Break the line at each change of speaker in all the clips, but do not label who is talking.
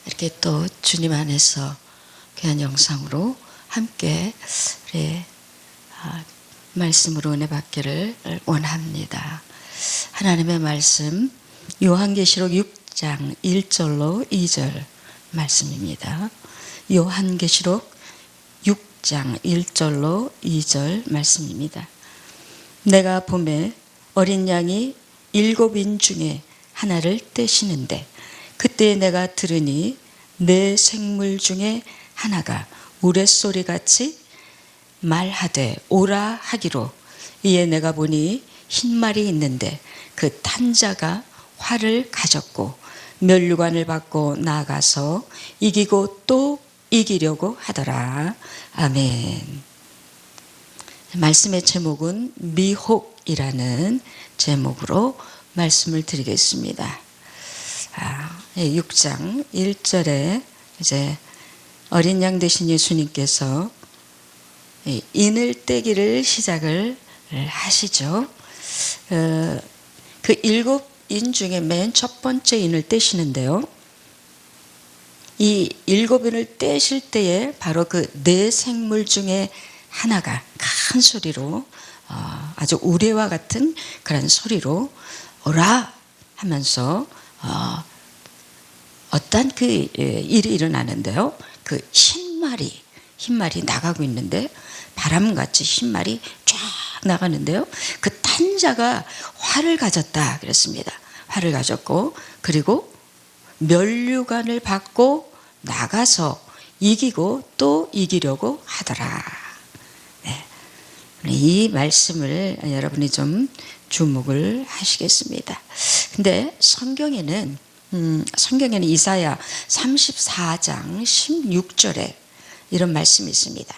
이렇게 또 주님 안에서 귀한 영상으로 함께 우리 말씀으로 은혜 받기를 원합니다. 하나님의 말씀 요한계시록 6장 1절로 2절 말씀입니다. 요한계시록 6장 1절로 2절 말씀입니다. 내가 보매 어린 양이 7인 중에 하나를 떼시는데 그때 내가 들으니 네 생물 중에 하나가 우레소리같이 말하되 오라 하기로 이에 내가 보니 흰 말이 있는데 그 탄 자가 활을 가졌고 면류관을 받고 나아가서 이기고 또 이기려고 하더라. 아멘. 말씀의 제목은 미혹이라는 제목으로 말씀을 드리겠습니다. 6장 1절에 이제 어린 양 되신 예수님께서 인을 떼기를 시작을 하시죠. 그 7인 중에 맨 첫 번째 인을 떼시는데요. 이 7인을 떼실 때에 바로 그 네 생물 중에 하나가 큰 소리로 아주 우레와 같은 그런 소리로 오라 하면서 어떤 그 일이 일어나는데요. 그 흰 말이 나가고 있는데 바람같이 흰 말이 쫙 나가는데요. 그 탄 자가 활을 가졌다 그랬습니다. 활을 가졌고 그리고 면류관을 받고 나가서 이기고 또 이기려고 하더라. 네. 이 말씀을 여러분이 좀 주목을 하시겠습니다. 근데 성경에는 이사야 34장 16절에 이런 말씀이 있습니다.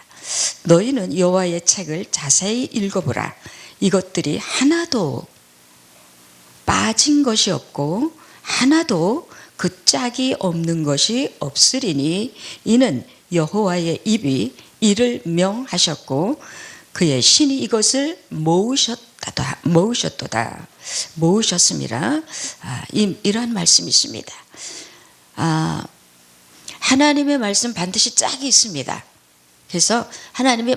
너희는 여호와의 책을 자세히 읽어보라. 이것들이 하나도 빠진 것이 없고 하나도 그 짝이 없는 것이 없으리니 이는 여호와의 입이 이를 명하셨고 그의 신이 이것을 모으셨습니다. 이러한 말씀이 있습니다. 하나님의 말씀 반드시 짝이 있습니다. 그래서 하나님의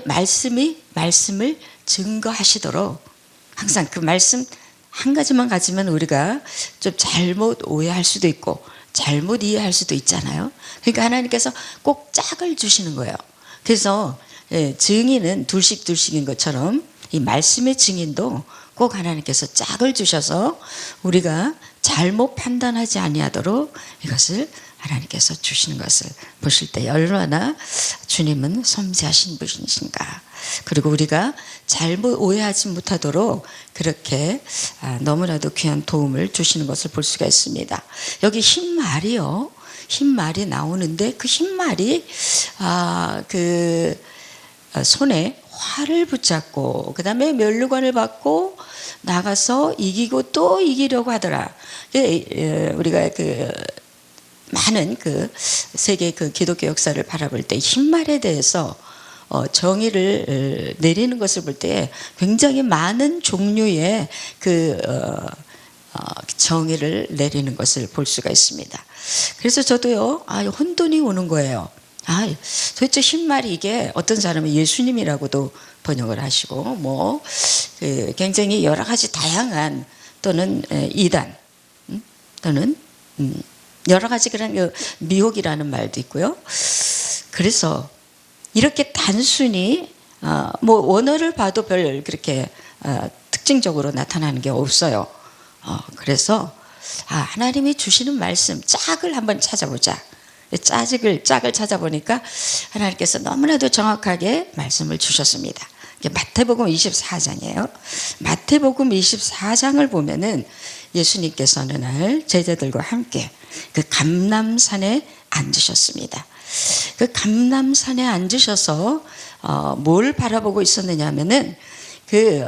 말씀을 증거하시도록 항상 그 말씀 한 가지만 가지면 우리가 좀 잘못 오해할 수도 있고 잘못 이해할 수도 있잖아요. 그러니까 하나님께서 꼭 짝을 주시는 거예요. 그래서 증인은 둘씩인 것처럼 이 말씀의 증인도 꼭 하나님께서 짝을 주셔서 우리가 잘못 판단하지 아니하도록 이것을 하나님께서 주시는 것을 보실 때 얼마나 주님은 섬세하신 분이신가. 그리고 우리가 잘못 오해하지 못하도록 그렇게 너무나도 귀한 도움을 주시는 것을 볼 수가 있습니다. 여기 흰 말이요. 흰 말이 나오는데 그 흰 말이 그 손에 활을 붙잡고 그 다음에 면류관을 받고 나가서 이기고 또 이기려고 하더라. 우리가 그 많은 그 세계 그 기독교 역사를 바라볼 때 흰 말에 대해서 정의를 내리는 것을 볼 때 굉장히 많은 종류의 그 정의를 내리는 것을 볼 수가 있습니다. 그래서 저도요, 혼돈이 오는 거예요. 도대체 흰 말이 이게 어떤 사람은 예수님이라고도 번역을 하시고 굉장히 여러 가지 다양한 또는 이단 또는 여러 가지 그런 미혹이라는 말도 있고요. 그래서 이렇게 단순히 원어를 봐도 별 그렇게 특징적으로 나타나는 게 없어요. 그래서 하나님이 주시는 말씀 짝을 한번 찾아보자. 짝을 찾아보니까 하나님께서 너무나도 정확하게 말씀을 주셨습니다. 마태복음 24장이에요. 마태복음 24장을 보면은 예수님께서는 날 제자들과 함께 그 감람산에 앉으셨습니다. 그 감람산에 앉으셔서 뭘 바라보고 있었느냐 하면은 그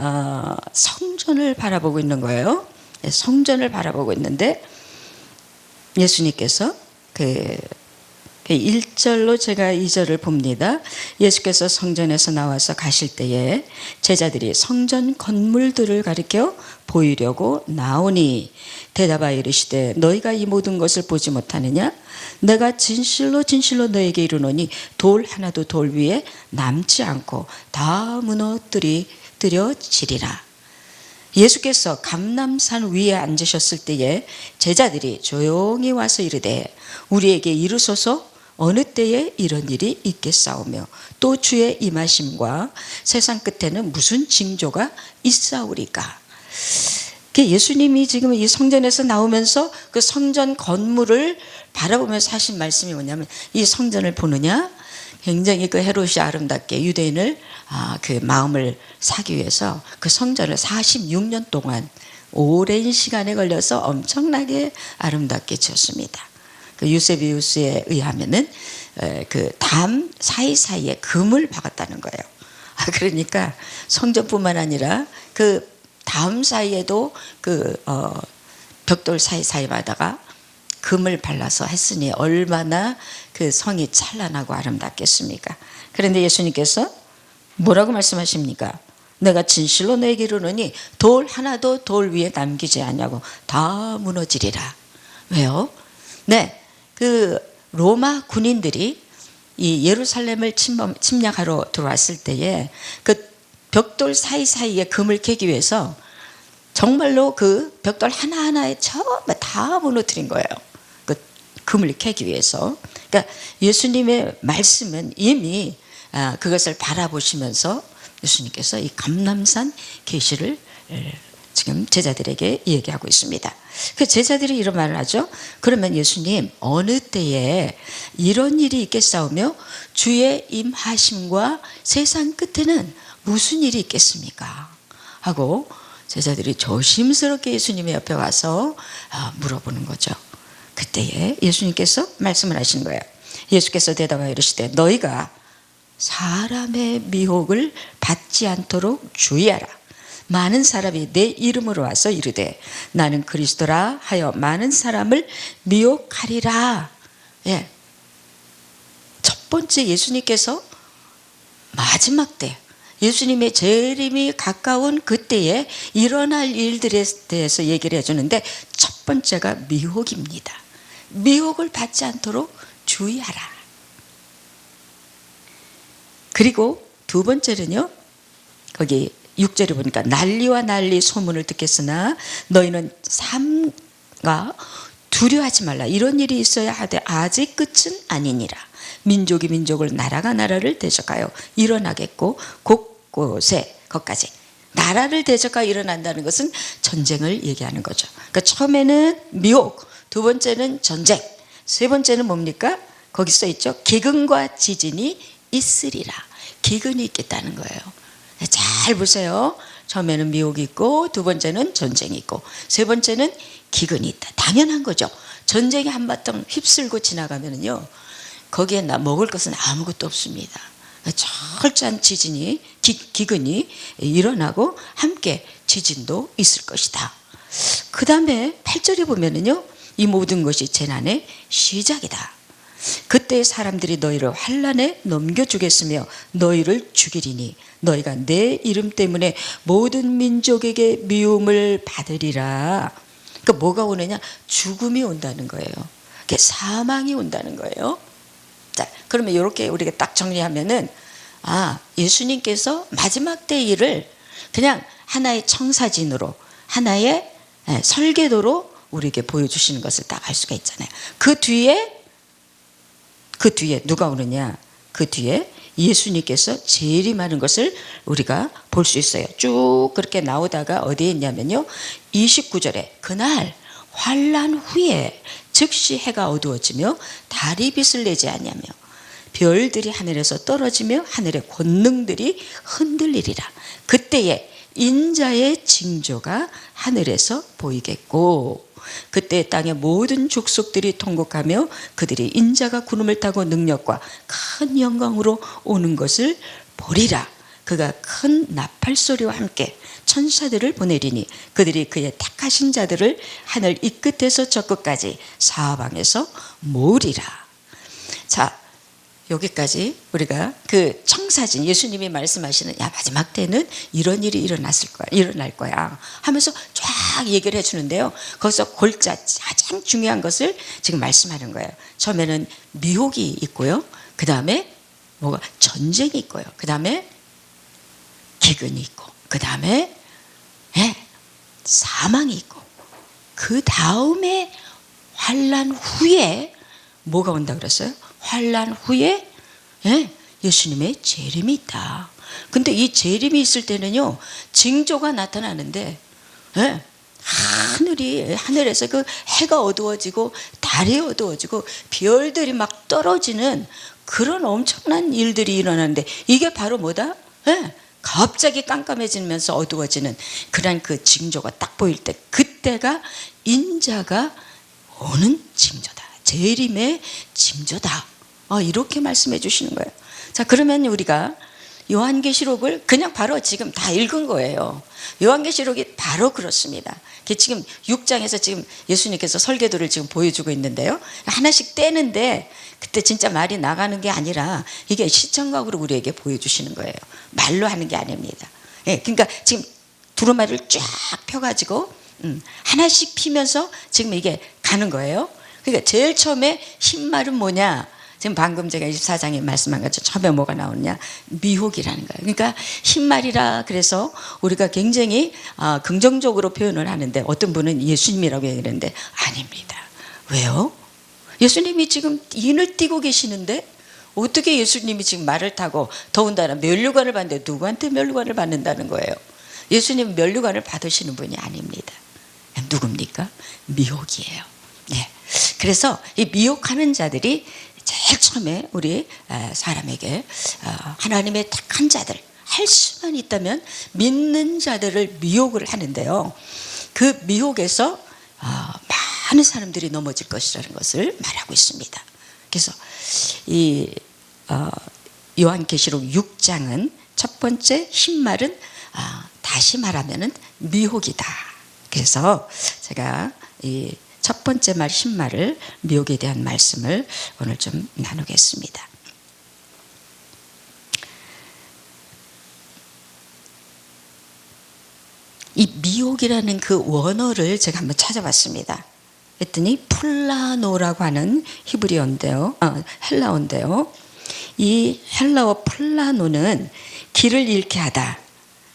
성전을 바라보고 있는 거예요. 성전을 바라보고 있는데 예수님께서 그 1절로 제가 2절을 봅니다. 예수께서 성전에서 나와서 가실 때에 제자들이 성전 건물들을 가리켜 보이려고 나오니 대답하여 이르시되 너희가 이 모든 것을 보지 못하느냐? 내가 진실로 진실로 너에게 이르노니 돌 하나도 돌 위에 남지 않고 다 무너뜨려지리라. 예수께서 감람산 위에 앉으셨을 때에 제자들이 조용히 와서 이르되 우리에게 이르소서 어느 때에 이런 일이 있겠사오며 또 주의 임하심과 세상 끝에는 무슨 징조가 있사오리까. 예수님이 지금 이 성전에서 나오면서 그 성전 건물을 바라보면서 하신 말씀이 뭐냐면, 이 성전을 보느냐, 굉장히 그 헤롯이 아름답게 유대인을 그 마음을 사기 위해서 그 성전을 46년 동안 오랜 시간에 걸려서 엄청나게 아름답게 지었습니다. 그 유세비우스에 의하면은 그 담 사이사이에 금을 박았다는 거예요. 그러니까 성전뿐만 아니라 그 담 사이에도 그 벽돌 사이사이마다가 금을 발라서 했으니 얼마나 그 성이 찬란하고 아름답겠습니까? 그런데 예수님께서 뭐라고 말씀하십니까? 내가 진실로 너에게 이르노니 돌 하나도 돌 위에 남기지 않냐고 다 무너지리라. 왜요? 네, 그 로마 군인들이 이 예루살렘을 침략하러 들어왔을 때에 그 벽돌 사이사이에 금을 캐기 위해서 정말로 그 벽돌 하나하나에 처음에 다 무너뜨린 거예요. 그 금을 캐기 위해서. 그러니까 예수님의 말씀은 이미 그것을 바라보시면서 예수님께서 이 감람산 계시를 지금 제자들에게 얘기하고 있습니다. 그 제자들이 이런 말을 하죠. 그러면 예수님 어느 때에 이런 일이 있겠사오며 주의 임하심과 세상 끝에는 무슨 일이 있겠습니까? 하고 제자들이 조심스럽게 예수님의 옆에 와서 물어보는 거죠. 그때에 예수님께서 말씀을 하신 거예요. 예수께서 대답하여 이르시되 너희가 사람의 미혹을 받지 않도록 주의하라. 많은 사람이 내 이름으로 와서 이르되 나는 그리스도라 하여 많은 사람을 미혹하리라. 예. 첫 번째 예수님께서 마지막 때 예수님의 재림이 가까운 그때에 일어날 일들에 대해서 얘기를 해주는데 첫 번째가 미혹입니다. 미혹을 받지 않도록 주의하라. 그리고 두 번째는요, 거기 6절에 보니까 난리와 난리 소문을 듣겠으나 너희는 삼가 두려워하지 말라. 이런 일이 있어야 하되 아직 끝은 아니니라. 민족이 민족을 나라가 나라를 대적하여 일어나겠고 곳곳에 거기까지 나라를 대적하여 일어난다는 것은 전쟁을 얘기하는 거죠. 그러니까 처음에는 미혹, 두 번째는 전쟁, 세 번째는 뭡니까? 거기 써 있죠. 기근과 지진이 있으리라. 기근이 있겠다는 거예요. 잘 보세요. 처음에는 미혹이 있고 두 번째는 전쟁이 있고 세 번째는 기근이 있다. 당연한 거죠. 전쟁이 한바탕 휩쓸고 지나가면은요, 거기에 먹을 것은 아무것도 없습니다. 철저한 지진이 기근이 일어나고 함께 지진도 있을 것이다. 그 다음에 8절에 보면은요, 이 모든 것이 재난의 시작이다. 그때 사람들이 너희를 환난에 넘겨주겠으며 너희를 죽이리니 너희가 내 이름 때문에 모든 민족에게 미움을 받으리라. 그러니까 뭐가 오느냐? 죽음이 온다는 거예요. 사망이 온다는 거예요. 자, 그러면 이렇게 우리가 딱 정리하면은 예수님께서 마지막 때 일을 그냥 하나의 청사진으로 하나의 설계도로 우리에게 보여주시는 것을 딱 알 수가 있잖아요. 그 뒤에 누가 오느냐? 그 뒤에 예수님께서 재림하는 것을 우리가 볼 수 있어요. 쭉 그렇게 나오다가 어디에 있냐면요, 29절에 그날 환난 후에 즉시 해가 어두워지며 달이 빛을 내지 아니하며 별들이 하늘에서 떨어지며 하늘의 권능들이 흔들리리라. 그때에 인자의 징조가 하늘에서 보이겠고 그때 땅의 모든 족속들이 통곡하며 그들이 인자가 구름을 타고 능력과 큰 영광으로 오는 것을 보리라. 그가 큰 나팔 소리와 함께 천사들을 보내리니 그들이 그의 택하신 자들을 하늘 이 끝에서 저 끝까지 사방에서 모으리라. 자, 여기까지 우리가 그 청사진, 예수님이 말씀하시는 마지막 때는 이런 일이 일어날 거야 하면서 쫙 쫙 얘기를 해주는데요. 거기서 골자 가장 중요한 것을 지금 말씀하는 거예요. 처음에는 미혹이 있고요. 그 다음에 뭐가 전쟁이 있고요. 그 다음에 기근이 있고, 그 다음에 사망이 있고, 그 다음에 환난 후에 뭐가 온다 그랬어요? 환난 후에 예수님의 재림이 있다. 근데 이 재림이 있을 때는요, 징조가 나타나는데 하늘에서 그 해가 어두워지고 달이 어두워지고 별들이 막 떨어지는 그런 엄청난 일들이 일어나는데, 이게 바로 뭐다? 갑자기 깜깜해지면서 어두워지는 그런 그 징조가 딱 보일 때, 그때가 인자가 오는 징조다. 재림의 징조다. 이렇게 말씀해 주시는 거예요. 자, 그러면 우리가 요한계시록을 그냥 바로 지금 다 읽은 거예요. 요한계시록이 바로 그렇습니다. 지금 6장에서 지금 예수님께서 설계도를 지금 보여주고 있는데요. 하나씩 떼는데 그때 진짜 말이 나가는 게 아니라 이게 시청각으로 우리에게 보여주시는 거예요. 말로 하는 게 아닙니다. 그러니까 지금 두루마리를 쫙 펴가지고 하나씩 피면서 지금 이게 가는 거예요. 그러니까 제일 처음에 흰말은 뭐냐? 지금 방금 제가 24장에 말씀한 것처럼 처음에 뭐가 나오느냐? 미혹이라는 거예요. 그러니까 흰말이라 그래서 우리가 굉장히 긍정적으로 표현을 하는데, 어떤 분은 예수님이라고 얘기하는데 아닙니다. 왜요? 예수님이 지금 인을 띄고 계시는데 어떻게 예수님이 지금 말을 타고, 더군다나 면류관을 받는데 누구한테 면류관을 받는다는 거예요? 예수님은 면류관을 받으시는 분이 아닙니다. 누굽니까? 미혹이에요. 네. 그래서 이 미혹하는 자들이 제일 처음에 우리 사람에게 하나님의 택한 자들, 할 수만 있다면 믿는 자들을 미혹을 하는데요. 그 미혹에서 많은 사람들이 넘어질 것이라는 것을 말하고 있습니다. 그래서 이 요한계시록 6장은 첫 번째 흰말은 다시 말하면은 미혹이다. 그래서 제가 이 첫 번째 말 흰말을, 미혹에 대한 말씀을 오늘 좀 나누겠습니다. 이 미혹이라는 그 원어를 제가 한번 찾아봤습니다. 그랬더니 플라노라고 하는 히브리어인데요, 헬라어인데요. 이 헬라어 플라노는 길을 잃게 하다,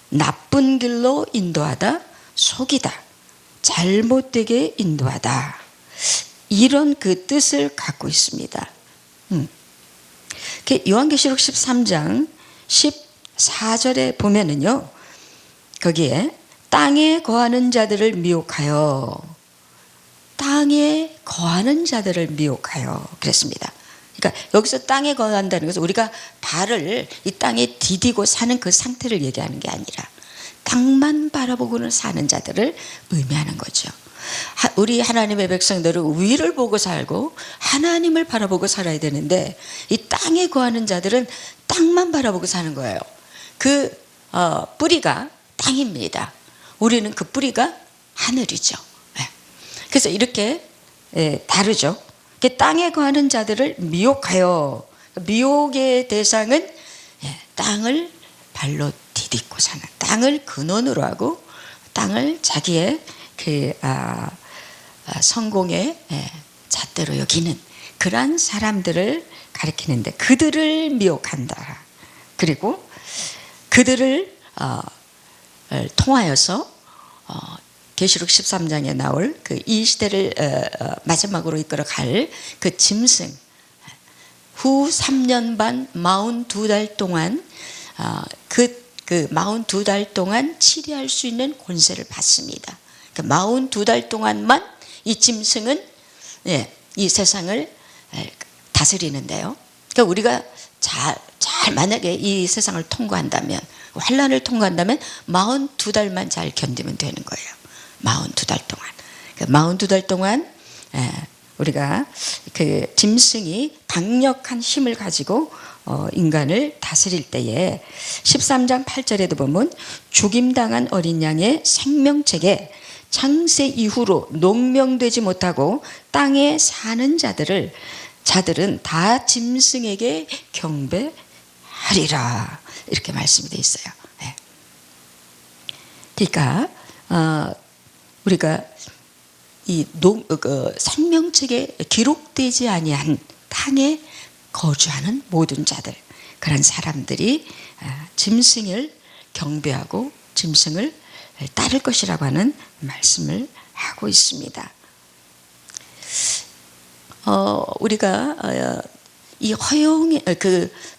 나쁜 길로 인도하다, 속이다, 잘못되게 인도하다, 이런 그 뜻을 갖고 있습니다. 요한계시록 13장 14절에 보면은요, 거기에 땅에 거하는 자들을 미혹하여, 땅에 거하는 자들을 미혹하여 그랬습니다. 그러니까 여기서 땅에 거한다는 것은 우리가 발을 이 땅에 디디고 사는 그 상태를 얘기하는 게 아니라 땅만 바라보고는 사는 자들을 의미하는 거죠. 우리 하나님의 백성들은 위를 보고 살고 하나님을 바라보고 살아야 되는데, 이 땅에 거하는 자들은 땅만 바라보고 사는 거예요. 그 뿌리가 땅입니다. 우리는 그 뿌리가 하늘이죠. 그래서 이렇게 다르죠. 땅에 거하는 자들을 미혹하여, 미혹의 대상은 땅을 발로 디딛고 사는, 땅을 근원으로 하고 땅을 자기의 그 성공의 잣대로 여기는 그러한 사람들을 가리키는데, 그들을 미혹한다. 그리고 그들을 통하여서 계시록 13장에 나올 그 이 시대를 마지막으로 이끌어갈 그 짐승, 후 3년 반 42달 동안 그 42달 동안 치리할 수 있는 권세를 받습니다. 그 42달 동안만 이 짐승은 이 세상을 다스리는데요. 그러니까 우리가 잘 만약에 이 세상을 통과한다면, 환난을 통과한다면 42달만 잘 견디면 되는 거예요. 42달 동안. 42달 동안 우리가 그 짐승이 강력한 힘을 가지고 인간을 다스릴 때에 13장 8절에도 보면 죽임당한 어린 양의 생명책에 창세 이후로 농명되지 못하고 땅에 사는 자들은 다 짐승에게 경배하리라, 이렇게 말씀이 되어 있어요. 그러니까 우리가 이 생명책에 기록되지 아니한 땅에 거주하는 모든 자들, 그런 사람들이 짐승을 경배하고 짐승을 따를 것이라고 하는 말씀을 하고 있습니다. 우리가 이 허용의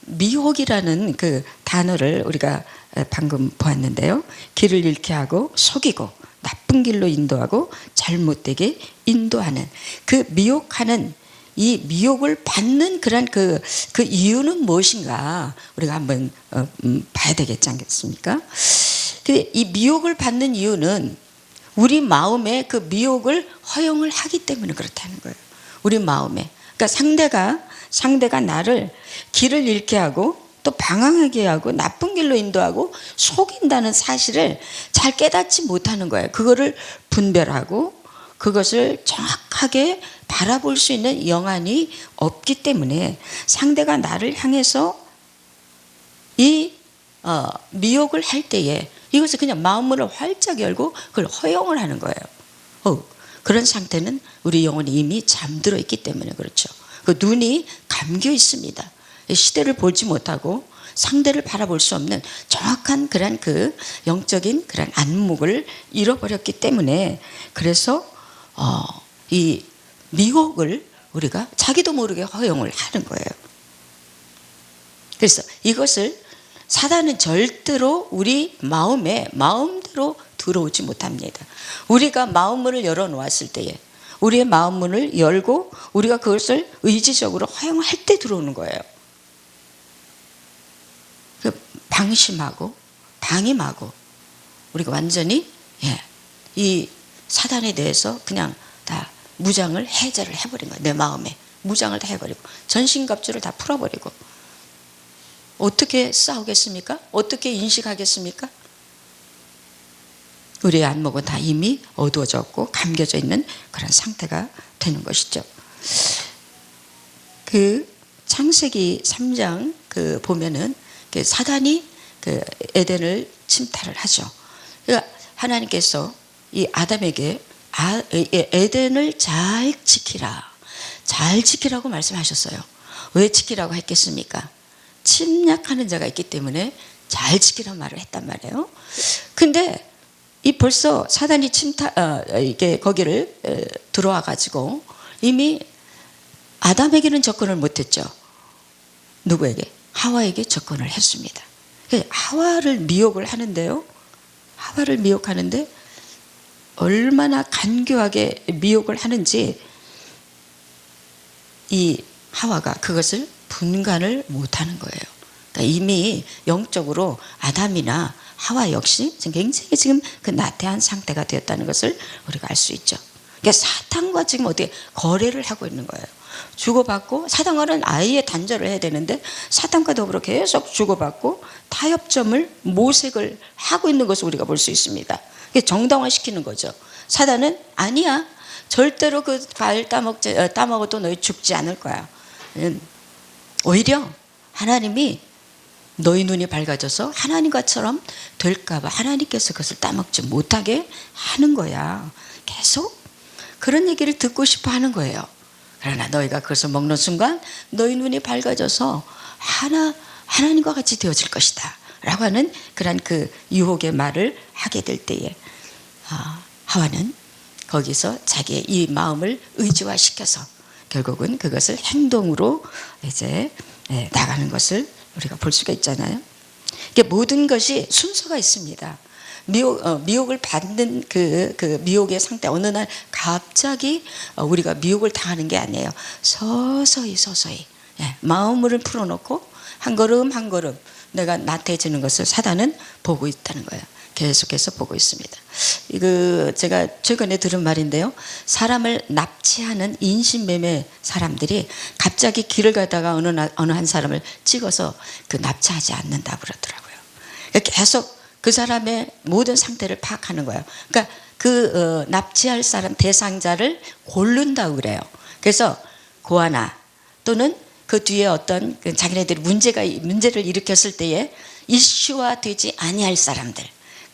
미혹이라는 그 단어를 우리가 방금 보았는데요. 길을 잃게 하고 속이고 나쁜 길로 인도하고 잘못되게 인도하는, 그 미혹하는, 이 미혹을 받는 그런 그 이유는 무엇인가 우리가 한번 봐야 되겠지 않겠습니까? 근데 이 미혹을 받는 이유는 우리 마음에 그 미혹을 허용을 하기 때문에 그렇다는 거예요. 우리 마음에. 그러니까 상대가 나를 길을 잃게 하고 또 방황하게 하고 나쁜 길로 인도하고 속인다는 사실을 잘 깨닫지 못하는 거예요. 그거를 분별하고 그것을 정확하게 바라볼 수 있는 영안이 없기 때문에 상대가 나를 향해서 이 미혹을 할 때에 이것을 그냥 마음문을 활짝 열고 그걸 허용을 하는 거예요. 그런 상태는 우리 영혼이 이미 잠들어 있기 때문에 그렇죠. 그 눈이 감겨 있습니다. 시대를 보지 못하고 상대를 바라볼 수 없는 정확한 그런 그 영적인 그런 안목을 잃어버렸기 때문에, 그래서 이 미혹을 우리가 자기도 모르게 허용을 하는 거예요. 그래서 이것을 사단은 절대로 우리 마음대로 들어오지 못합니다. 우리가 마음문을 열어놓았을 때에, 우리의 마음문을 열고 우리가 그것을 의지적으로 허용할 때 들어오는 거예요. 방심하고 방임하고 우리가 완전히 이 사단에 대해서 그냥 다 무장을 해제를 해버린 거예요. 내 마음에 무장을 다 해버리고 전신갑주를 다 풀어버리고 어떻게 싸우겠습니까? 어떻게 인식하겠습니까? 우리의 안목은 다 이미 어두워졌고 감겨져 있는 그런 상태가 되는 것이죠. 그 창세기 3장 보면은 사단이 에덴을 침탈을 하죠. 그러니까 하나님께서 이 아담에게 에덴을 잘 지키라고 말씀하셨어요. 왜 지키라고 했겠습니까? 침략하는 자가 있기 때문에 잘 지키라는 말을 했단 말이에요. 근데 벌써 사단이 거기를 들어와 가지고 이미 아담에게는 접근을 못했죠. 누구에게? 하와에게 접근을 했습니다. 하와를 미혹을 하는데요. 하와를 미혹하는데 얼마나 간교하게 미혹을 하는지 이 하와가 그것을 분간을 못하는 거예요. 그러니까 이미 영적으로 아담이나 하와 역시 굉장히 지금 그 나태한 상태가 되었다는 것을 우리가 알 수 있죠. 그러니까 사탄과 지금 어떻게 거래를 하고 있는 거예요. 주고받고, 사단과는 아예 단절을 해야 되는데 사탄과 더불어 계속 주고받고 타협점을 모색을 하고 있는 것을 우리가 볼 수 있습니다. 정당화시키는 거죠. 사단은 아니야, 절대로 그 과일 따먹어도 너희 죽지 않을 거야. 오히려 하나님이 너희 눈이 밝아져서 하나님과처럼 될까봐 하나님께서 그것을 따먹지 못하게 하는 거야. 계속 그런 얘기를 듣고 싶어 하는 거예요. 그러나 너희가 그것을 먹는 순간 너희 눈이 밝아져서 하나님과 같이 되어질 것이다 라고 하는 그런 그 유혹의 말을 하게 될 때에 하와는 거기서 자기의 이 마음을 의지화시켜서 결국은 그것을 행동으로 이제 나가는 것을 우리가 볼 수가 있잖아요. 모든 것이 순서가 있습니다. 미혹을 받는 그 미혹의 상태, 어느 날 갑자기 우리가 미혹을 당하는 게 아니에요. 서서히 마음을 풀어놓고 한 걸음 한 걸음 내가 나태해지는 것을 사단은 보고 있다는 거예요. 계속해서 보고 있습니다. 제가 최근에 들은 말인데요. 사람을 납치하는 인신매매 사람들이 갑자기 길을 가다가 어느 한 사람을 찍어서 납치하지 않는다고 그러더라고요. 계속 그 사람의 모든 상태를 파악하는 거예요. 그러니까 납치할 사람 대상자를 고른다고 그래요. 그래서 고아나 또는 그 뒤에 어떤 자기네들이 문제를 일으켰을 때에 이슈화 되지 아니할 사람들,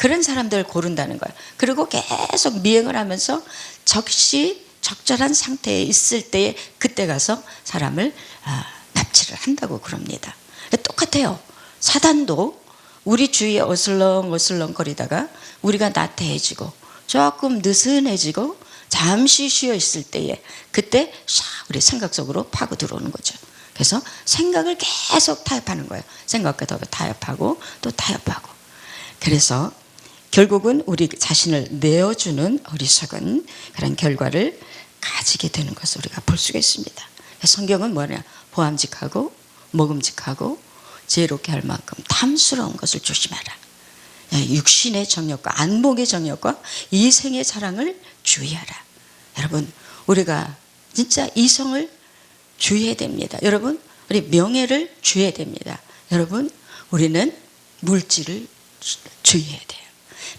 그런 사람들을 고른다는 거예요. 그리고 계속 미행을 하면서 적시 적절한 상태에 있을 때에 그때 가서 사람을 납치를 한다고 그럽니다. 똑같아요. 사단도 우리 주위에 어슬렁어슬렁 거리다가 우리가 나태해지고 조금 느슨해지고 잠시 쉬어 있을 때에 그때 샥 우리 생각 속으로 파고 들어오는 거죠. 그래서 생각을 계속 타협하는 거예요. 생각과 더 타협하고 또 타협하고. 그래서 결국은 우리 자신을 내어주는 어리석은 그런 결과를 가지게 되는 것을 우리가 볼 수가 있습니다. 성경은 뭐냐? 보암직하고 먹음직하고 지혜롭게 할 만큼 탐스러운 것을 조심하라. 육신의 정욕과 안목의 정욕과 이생의 사랑을 주의하라. 여러분, 우리가 진짜 이성을 주의해야 됩니다. 여러분, 우리 명예를 주의해야 됩니다. 여러분, 우리는 물질을 주의해야 돼요.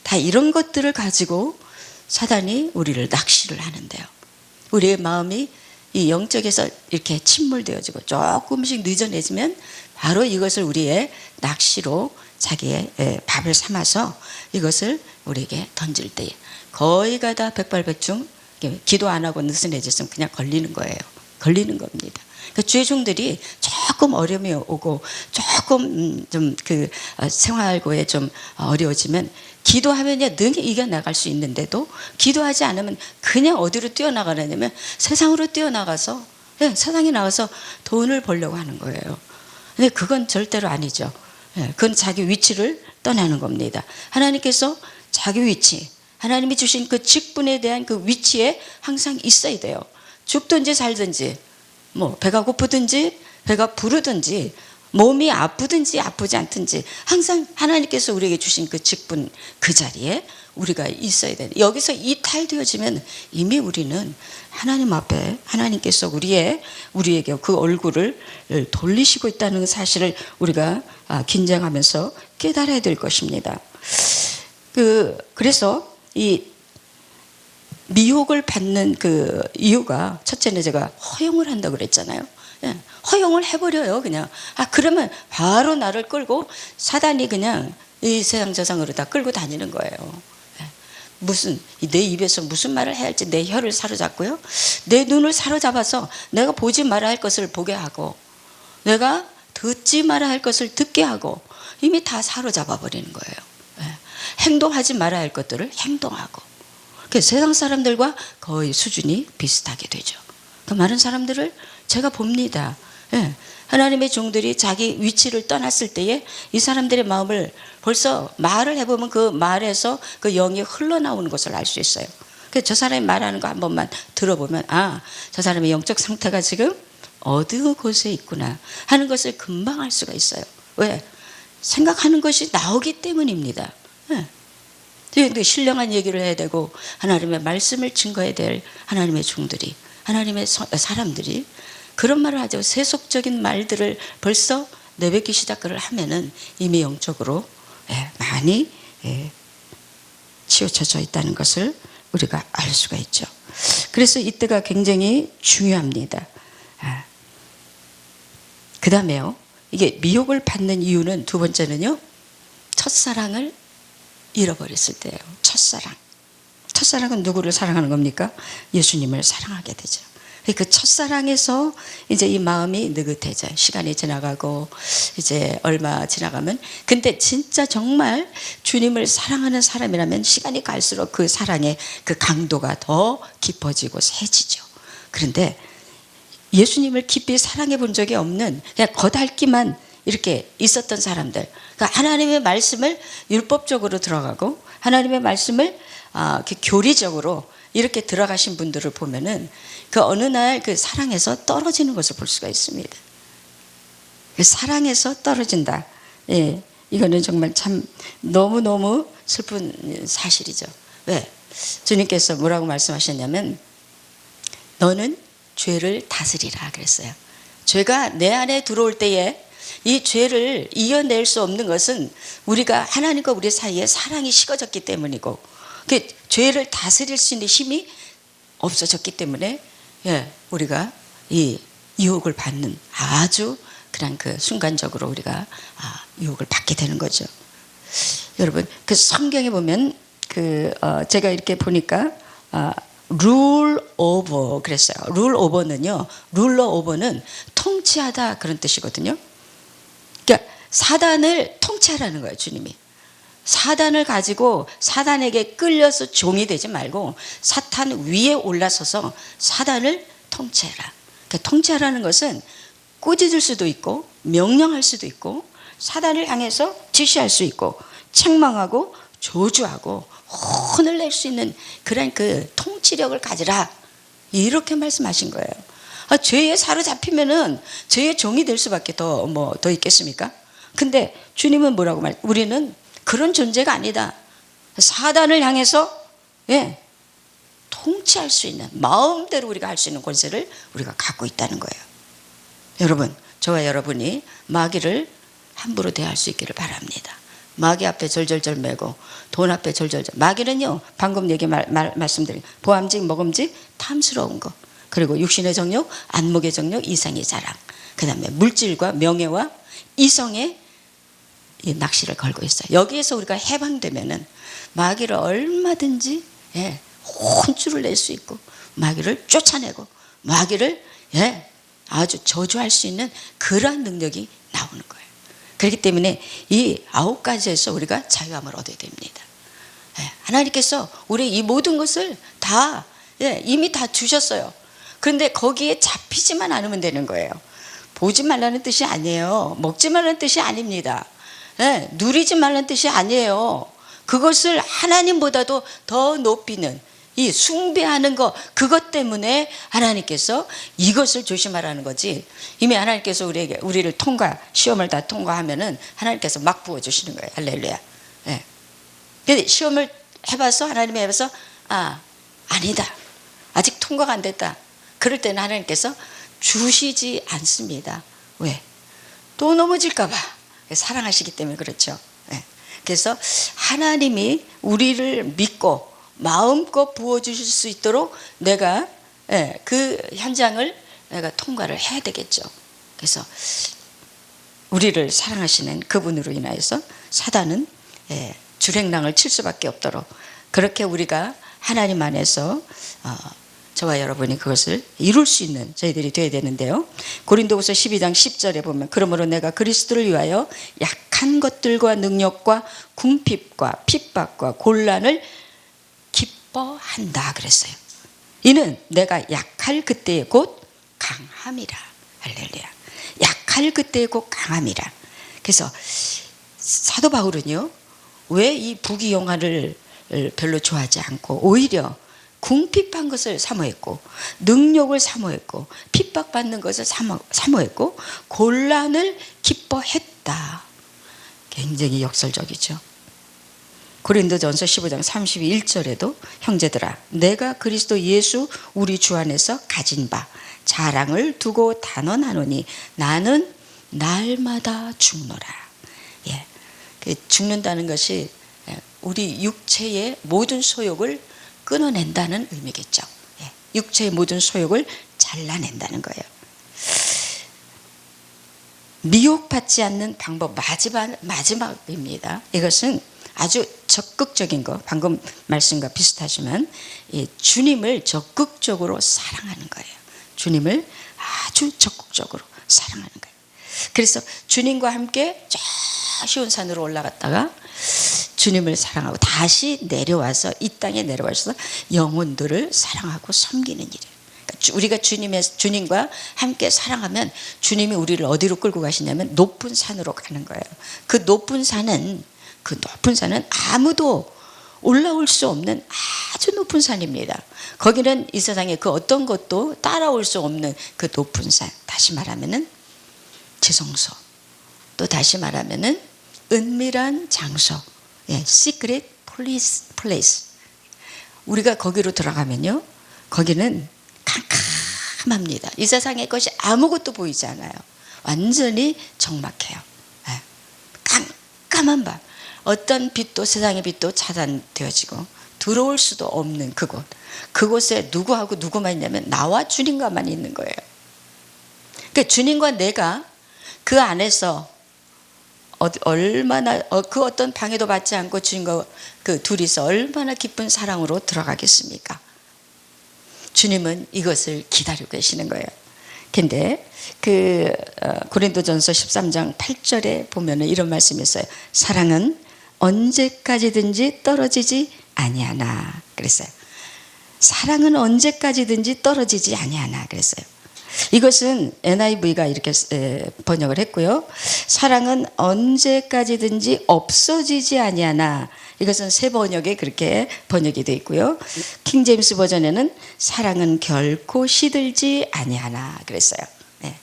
다 이런 것들을 가지고 사단이 우리를 낚시를 하는데요. 우리의 마음이 이 영적에서 이렇게 침몰되어지고 조금씩 늦어내지면 바로 이것을 우리의 낚시로 자기의 밥을 삼아서 이것을 우리에게 던질 때에 거의가 다 백발백중 기도 안 하고 느슨해졌으면 그냥 걸리는 거예요. 걸리는 겁니다. 그러니까 주의 종들이 조금 어려움이 오고 조금 좀 생활고에 좀 어려워지면 기도하면 능히 이겨나갈 수 있는데도 기도하지 않으면 그냥 어디로 뛰어나가냐면 세상으로 뛰어나가서 세상에 나가서 돈을 벌려고 하는 거예요. 근데 그건 절대로 아니죠. 그건 자기 위치를 떠나는 겁니다. 하나님께서 자기 위치, 하나님이 주신 그 직분에 대한 그 위치에 항상 있어야 돼요. 죽든지 살든지 뭐 배가 고프든지 배가 부르든지 몸이 아프든지 아프지 않든지 항상 하나님께서 우리에게 주신 그 직분 그 자리에 우리가 있어야 돼요. 여기서 이탈되어지면 이미 우리는 하나님 앞에 하나님께서 우리에게 그 얼굴을 돌리시고 있다는 사실을 우리가 긴장하면서 깨달아야 될 것입니다. 그래서 이 미혹을 받는 그 이유가 첫째는 제가 허용을 한다고 그랬잖아요. 허용을 해버려요. 그냥 그러면 바로 나를 끌고 사단이 그냥 이 세상 저상으로 다 끌고 다니는 거예요. 무슨 내 입에서 무슨 말을 해야 할지 내 혀를 사로잡고요, 내 눈을 사로잡아서 내가 보지 말아야 할 것을 보게 하고 내가 듣지 말아야 할 것을 듣게 하고 이미 다 사로잡아 버리는 거예요. 행동하지 말아야 할 것들을 행동하고. 세상 사람들과 거의 수준이 비슷하게 되죠. 많은 사람들을 제가 봅니다. 하나님의 종들이 자기 위치를 떠났을 때에 이 사람들의 마음을 벌써 말을 해보면 그 말에서 그 영이 흘러나오는 것을 알 수 있어요. 저 사람이 말하는 거 한 번만 들어보면 저 사람의 영적 상태가 지금 어느 곳에 있구나 하는 것을 금방 알 수가 있어요. 왜? 생각하는 것이 나오기 때문입니다. 신령한 얘기를 해야 되고 하나님의 말씀을 증거해야 될 하나님의 종들이, 하나님의 사람들이 그런 말을 하죠. 세속적인 말들을 벌써 내뱉기 시작을 하면은 이미 영적으로 많이 치우쳐져 있다는 것을 우리가 알 수가 있죠. 그래서 이때가 굉장히 중요합니다. 그 다음에요, 이게 미혹을 받는 이유는 두 번째는요, 첫사랑을 잃어버렸을 때예요. 첫사랑은 누구를 사랑하는 겁니까? 예수님을 사랑하게 되죠. 그 첫사랑에서 이제 이 마음이 느긋해져요. 시간이 지나가고 이제 얼마 지나가면, 근데 진짜 정말 주님을 사랑하는 사람이라면 시간이 갈수록 그 사랑의 그 강도가 더 깊어지고 세지죠. 그런데 예수님을 깊이 사랑해 본 적이 없는, 그냥 겉핥기만 이렇게 있었던 사람들, 그러니까 하나님의 말씀을 율법적으로 들어가고 하나님의 말씀을 교리적으로 이렇게 들어가신 분들을 보면은 그 어느 날 그 사랑에서 떨어지는 것을 볼 수가 있습니다. 그 사랑에서 떨어진다. 이거는 정말 참 너무너무 슬픈 사실이죠. 왜? 주님께서 뭐라고 말씀하셨냐면 너는 죄를 다스리라 그랬어요. 죄가 내 안에 들어올 때에 이 죄를 이겨낼 수 없는 것은 우리가 하나님과 우리 사이에 사랑이 식어졌기 때문이고, 그 죄를 다스릴 수 있는 힘이 없어졌기 때문에 우리가 이 유혹을 받는 아주 그냥 그 순간적으로 우리가 유혹을 받게 되는 거죠. 여러분 그 성경에 보면 제가 이렇게 보니까 룰 오버 그랬어요. 룰 오버는요, 룰러 오버는 통치하다 그런 뜻이거든요. 그러니까 사단을 통치하라는 거예요. 주님이 사단을 가지고 사단에게 끌려서 종이 되지 말고 사탄 위에 올라서서 사단을 통치해라. 그러니까 통치하라는 것은 꾸짖을 수도 있고 명령할 수도 있고 사단을 향해서 지시할 수 있고 책망하고 저주하고 혼을 낼 수 있는 그런 그 통치력을 가지라, 이렇게 말씀하신 거예요. 죄에 사로잡히면은 죄의 종이 될 수밖에 더 있겠습니까? 근데 주님은 뭐라고 우리는 그런 존재가 아니다. 사단을 향해서 통치할 수 있는, 마음대로 우리가 할 수 있는 권세를 우리가 갖고 있다는 거예요. 여러분, 저와 여러분이 마귀를 함부로 대할 수 있기를 바랍니다. 마귀 앞에 절절절 매고 돈 앞에 절절절. 마귀는요, 방금 얘기 말씀드린 보암직, 먹음직, 탐스러운 거, 그리고 육신의 정욕, 안목의 정욕, 이상의 자랑, 그 다음에 물질과 명예와 이성의 이 낚시를 걸고 있어요. 여기에서 우리가 해방되면은 마귀를 얼마든지 혼쭐을 낼 수 있고 마귀를 쫓아내고 마귀를 아주 저주할 수 있는 그러한 능력이 나오는 거예요. 그렇기 때문에 이 9가지에서 우리가 자유함을 얻어야 됩니다. 하나님께서 우리 이 모든 것을 다 이미 다 주셨어요. 그런데 거기에 잡히지만 않으면 되는 거예요. 보지 말라는 뜻이 아니에요. 먹지 말라는 뜻이 아닙니다. 누리지 말라는 뜻이 아니에요. 그것을 하나님보다도 더 높이는 이 숭배하는 것, 그것 때문에 하나님께서 이것을 조심하라는 거지. 이미 하나님께서 우리를 시험을 다 통과하면은 하나님께서 막 부어주시는 거예요. 할렐루야. 근데 시험을 해봐서 하나님이 해봐서 아니다, 아직 통과가 안 됐다, 그럴 때는 하나님께서 주시지 않습니다. 왜? 또 넘어질까 봐. 사랑하시기 때문에 그렇죠. 그래서 하나님이 우리를 믿고 마음껏 부어주실 수 있도록 내가 그 현장을 내가 통과를 해야 되겠죠. 그래서 우리를 사랑하시는 그분으로 인하여서 사단은 주랭랑을 칠 수밖에 없도록, 그렇게 우리가 하나님 안에서 저와 여러분이 그것을 이룰 수 있는 저희들이 되어야 되는데요. 고린도후서 12장 10절에 보면 그러므로 내가 그리스도를 위하여 약한 것들과 능력과 궁핍과 핍박과 곤란을 기뻐한다 그랬어요. 이는 내가 약할 그때에 곧 강함이라. 할렐루야. 약할 그때에 곧 강함이라. 그래서 사도 바울은요, 왜 이 부귀영화를 별로 좋아하지 않고 오히려 궁핍한 것을 사모했고 능력을 사모했고 핍박받는 것을 사모했고 곤란을 기뻐했다. 굉장히 역설적이죠. 고린도전서 15장 31절에도 형제들아, 내가 그리스도 예수 우리 주 안에서 가진 바 자랑을 두고 단언하노니 나는 날마다 죽노라. 죽는다는 것이 우리 육체의 모든 소욕을 끊어낸다는 의미겠죠. 육체의 모든 소욕을 잘라낸다는 거예요. 미혹받지 않는 방법 마지막입니다. 이것은 아주 적극적인 거, 방금 말씀과 비슷하지만 주님을 적극적으로 사랑하는 거예요. 주님을 아주 적극적으로 사랑하는 거예요. 그래서 주님과 함께 저 시온 산으로 올라갔다가 주님을 사랑하고 다시 내려와서 이 땅에 내려와서 영혼들을 사랑하고 섬기는 일이에요. 그러니까 우리가 주님과 함께 사랑하면 주님이 우리를 어디로 끌고 가시냐면 높은 산으로 가는 거예요. 그 높은 산은 아무도 올라올 수 없는 아주 높은 산입니다. 거기는 이 세상에 그 어떤 것도 따라올 수 없는 그 높은 산. 다시 말하면은 지성소. 또 다시 말하면은 은밀한 장소. Secret place. 우리가 거기로 들어가면요, 거기는 캄캄합니다. 이 세상의 것이 아무것도 보이지 않아요. 완전히 적막해요. 깜깜한 밤. 어떤 빛도, 세상의 빛도 차단되어지고 들어올 수도 없는 그곳. 그곳에 누구하고 누구만 있냐면 나와 주님과만 있는 거예요. 그러니까 주님과 내가 그 안에서 얼마나 그 어떤 방해도 받지 않고 주님과 그 둘이서 얼마나 기쁜 사랑으로 들어가겠습니까? 주님은 이것을 기다리고 계시는 거예요. 근데 고린도전서 13장 8절에 보면은 이런 말씀이 있어요. 사랑은 언제까지든지 떨어지지 아니하나 그랬어요. 사랑은 언제까지든지 떨어지지 아니하나 그랬어요. 이것은 NIV가 이렇게 번역을 했고요. 사랑은 언제까지든지 없어지지 아니하나, 이것은 새 번역에 그렇게 번역이 되어 있고요. 킹제임스 버전에는 사랑은 결코 시들지 아니하나 그랬어요. 네.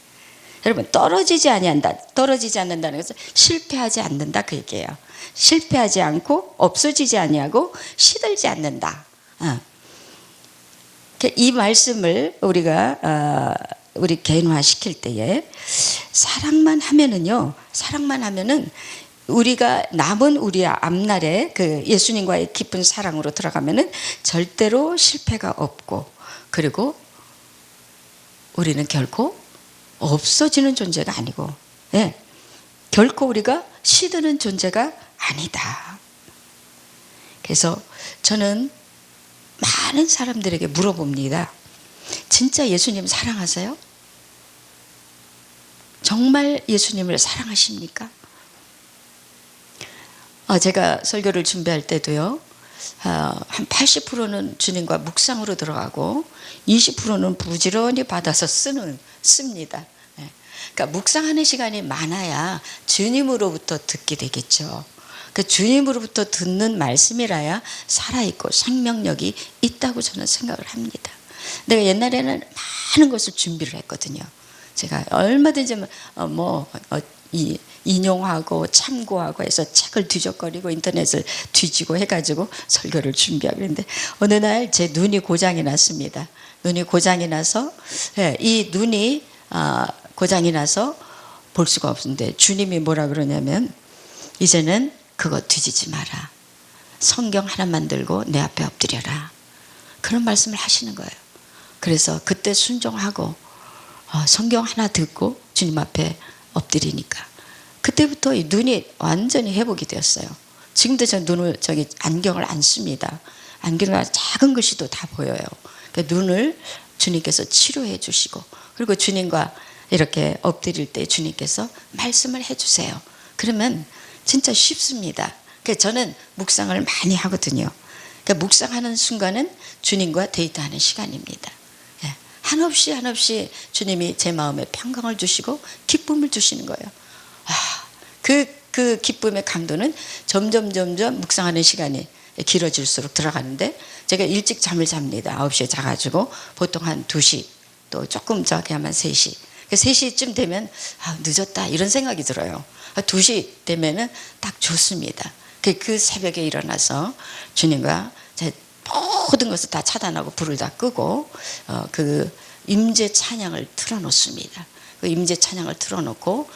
여러분, 떨어지지 아니한다, 떨어지지 않는다는 것은 실패하지 않는다 그 얘기예요. 실패하지 않고 없어지지 아니하고 시들지 않는다. 이 말씀을 우리 개인화 시킬 때에 사랑만 하면은 우리가 남은 우리의 앞날에 그 예수님과의 깊은 사랑으로 들어가면은 절대로 실패가 없고, 그리고 우리는 결코 없어지는 존재가 아니고, 결코 우리가 시드는 존재가 아니다. 그래서 저는 많은 사람들에게 물어봅니다. 진짜 예수님 사랑하세요? 정말 예수님을 사랑하십니까? 제가 설교를 준비할 때도요, 한 80%는 주님과 묵상으로 들어가고 20%는 부지런히 받아서 씁니다. 그러니까 묵상하는 시간이 많아야 주님으로부터 듣게 되겠죠. 그 주님으로부터 듣는 말씀이라야 살아있고 생명력이 있다고 저는 생각을 합니다. 내가 옛날에는 많은 것을 준비를 했거든요. 제가 얼마든지 인용하고 참고하고 해서 책을 뒤적거리고 인터넷을 뒤지고 해가지고 설교를 준비하고 그랬는데, 어느 날 제 눈이 고장이 났습니다. 눈이 고장이 나서, 이 눈이 고장이 나서 볼 수가 없는데 주님이 뭐라 그러냐면, 이제는 그거 뒤지지 마라. 성경 하나만 들고 내 앞에 엎드려라. 그런 말씀을 하시는 거예요. 그래서 그때 순종하고 성경 하나 듣고 주님 앞에 엎드리니까 그때부터 이 눈이 완전히 회복이 되었어요. 지금도 저 안경을 안 씁니다. 안경에 작은 글씨도 다 보여요. 그러니까 눈을 주님께서 치료해 주시고, 그리고 주님과 이렇게 엎드릴 때 주님께서 말씀을 해주세요. 그러면 진짜 쉽습니다. 그래서 저는 묵상을 많이 하거든요. 그러니까 묵상하는 순간은 주님과 데이트하는 시간입니다. 한없이 주님이 제 마음에 평강을 주시고 기쁨을 주시는 거예요. 그 기쁨의 강도는 점점 묵상하는 시간이 길어질수록 들어가는데, 제가 일찍 잠을 잡니다. 9시에 자가지고 보통 한 2시, 또 조금 저기 하면 3시. 3시쯤 되면 늦었다 이런 생각이 들어요. 2시 되면은 딱 좋습니다. 그 새벽에 일어나서 주님과 모든 것을 다 차단하고 불을 다 끄고 그 임재 찬양을 틀어놓습니다. 그 임재 찬양을 틀어놓고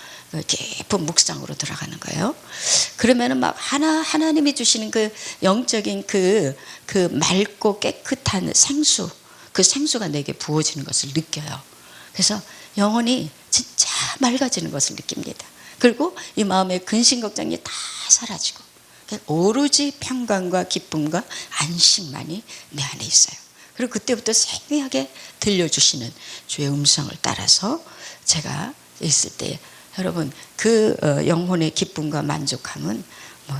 깊은 묵상으로 들어가는 거예요. 그러면은 막 하나님이 주시는 그 영적인 그 맑고 깨끗한 생수, 그 생수가 내게 부어지는 것을 느껴요. 그래서 영혼이 진짜 맑아지는 것을 느낍니다. 그리고 이 마음의 근심 걱정이 다 사라지고 오로지 평강과 기쁨과 안식만이 내 안에 있어요. 그리고 그때부터 생생하게 들려주시는 주의 음성을 따라서 제가 있을 때, 여러분 그 영혼의 기쁨과 만족함은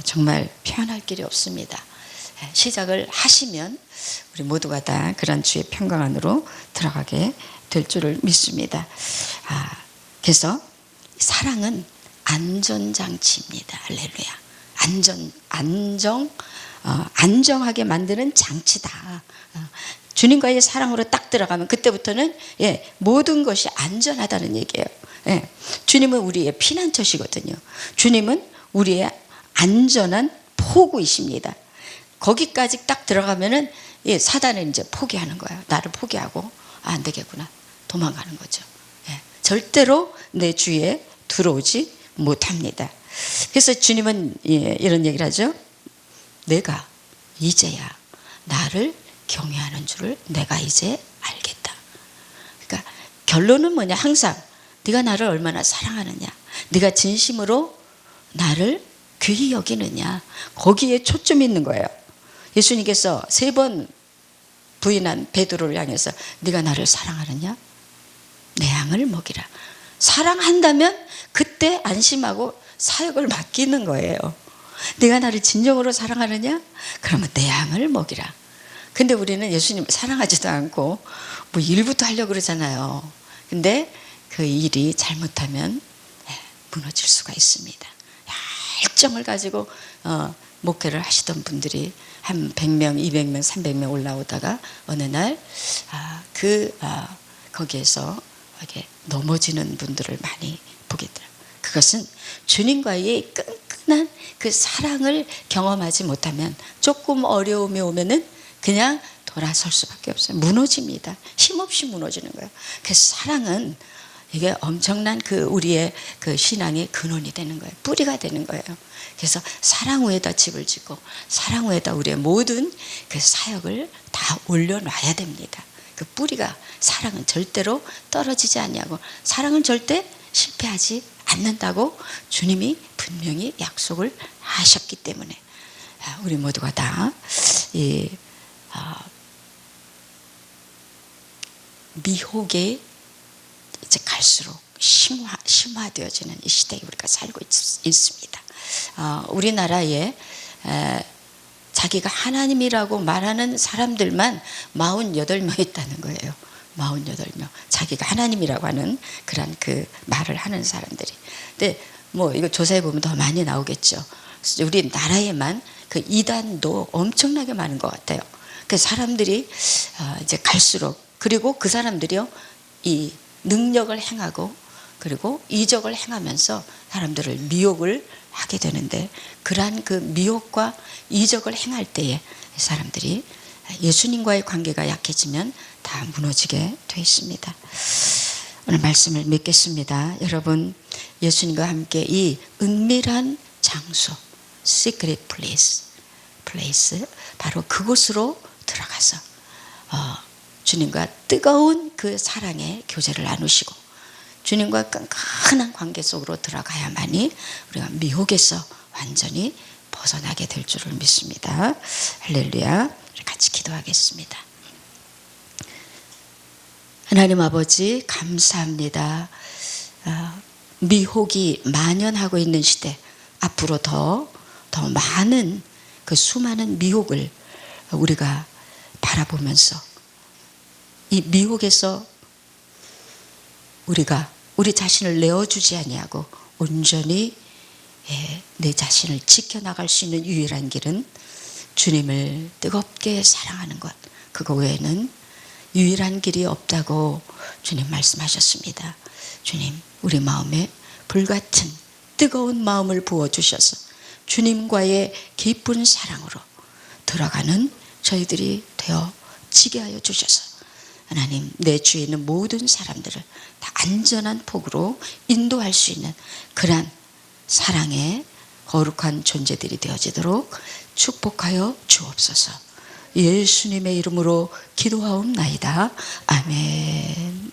정말 표현할 길이 없습니다. 시작을 하시면 우리 모두가 다 그런 주의 평강 안으로 들어가게 될 줄을 믿습니다. 그래서 사랑은 안전장치입니다. 할렐루야. 안정하게 만드는 장치다. 주님과의 사랑으로 딱 들어가면 그때부터는 모든 것이 안전하다는 얘기예요. 주님은 우리의 피난처시거든요. 주님은 우리의 안전한 포구이십니다. 거기까지 딱 들어가면은 사단은 이제 포기하는 거예요. 나를 포기하고 안 되겠구나, 도망가는 거죠. 절대로 내 주위에 들어오지 못합니다. 그래서 주님은 이런 얘기를 하죠. 내가 이제야 나를 경외하는 줄을 내가 이제 알겠다. 그러니까 결론은 뭐냐? 항상 네가 나를 얼마나 사랑하느냐, 네가 진심으로 나를 귀히 여기느냐. 거기에 초점이 있는 거예요. 예수님께서 3번 부인한 베드로를 향해서 네가 나를 사랑하느냐? 내 양을 먹이라. 사랑한다면 그때 안심하고 사역을 맡기는 거예요. 네가 나를 진정으로 사랑하느냐? 그러면 내 양을 먹이라. 근데 우리는 예수님을 사랑하지도 않고 뭐 일부터 하려고 그러잖아요. 근데 그 일이 잘못하면 무너질 수가 있습니다. 열정을 가지고 목회를 하시던 분들이 한 100명, 200명, 300명 올라오다가 어느 날 거기에서 이렇게 넘어지는 분들을 많이 보게 돼요. 그것은 주님과의 끈끈한 그 사랑을 경험하지 못하면 조금 어려움이 오면은 그냥 돌아설 수밖에 없어요. 무너집니다. 힘없이 무너지는 거예요. 그래서 사랑은 이게 엄청난 우리의 신앙의 근원이 되는 거예요. 뿌리가 되는 거예요. 그래서 사랑 위에다 집을 짓고 사랑 위에다 우리의 모든 그 사역을 다 올려놔야 됩니다. 그 뿌리가 사랑은 절대로 떨어지지 않냐고, 사랑은 절대 실패하지 않는다고 주님이 분명히 약속을 하셨기 때문에 우리 모두가 다 미혹에 이제 갈수록 심화되어지는 이 시대에 우리가 살고 있습니다. 우리나라에 자기가 하나님이라고 말하는 사람들만 48명 있다는 거예요. 48명. 자기가 하나님이라고 하는 그런 말을 하는 사람들이. 근데 뭐 이거 조사해 보면 더 많이 나오겠죠. 우리 나라에만 이단도 엄청나게 많은 것 같아요. 그 사람들이 이제 갈수록, 그리고 그 사람들이요 이 능력을 행하고 그리고 이적을 행하면서 사람들을 미혹을 하게 되는데, 그러한 미혹과 이적을 행할 때에 사람들이 예수님과의 관계가 약해지면 다 무너지게 돼 있습니다. 오늘 말씀을 맺겠습니다. 여러분, 예수님과 함께 이 은밀한 장소, secret place, 바로 그곳으로 들어가서 주님과 뜨거운 그 사랑의 교제를 나누시고 주님과 끈끈한 관계 속으로 들어가야만이 우리가 미혹에서 완전히 벗어나게 될 줄을 믿습니다. 할렐루야. 우리 같이 기도하겠습니다. 하나님 아버지, 감사합니다. 미혹이 만연하고 있는 시대, 앞으로 더 많은 수많은 미혹을 우리가 바라보면서 이 미혹에서 우리 자신을 내어주지 아니하고 온전히 내 자신을 지켜나갈 수 있는 유일한 길은 주님을 뜨겁게 사랑하는 것, 그거 외에는 유일한 길이 없다고 주님 말씀하셨습니다. 주님, 우리 마음에 불같은 뜨거운 마음을 부어주셔서 주님과의 깊은 사랑으로 들어가는 저희들이 되어지게 하여 주셔서 하나님, 내 주위에 있는 모든 사람들을 다 안전한 폭으로 인도할 수 있는 그러한 사랑의 거룩한 존재들이 되어지도록 축복하여 주옵소서. 예수님의 이름으로 기도하옵나이다. 아멘.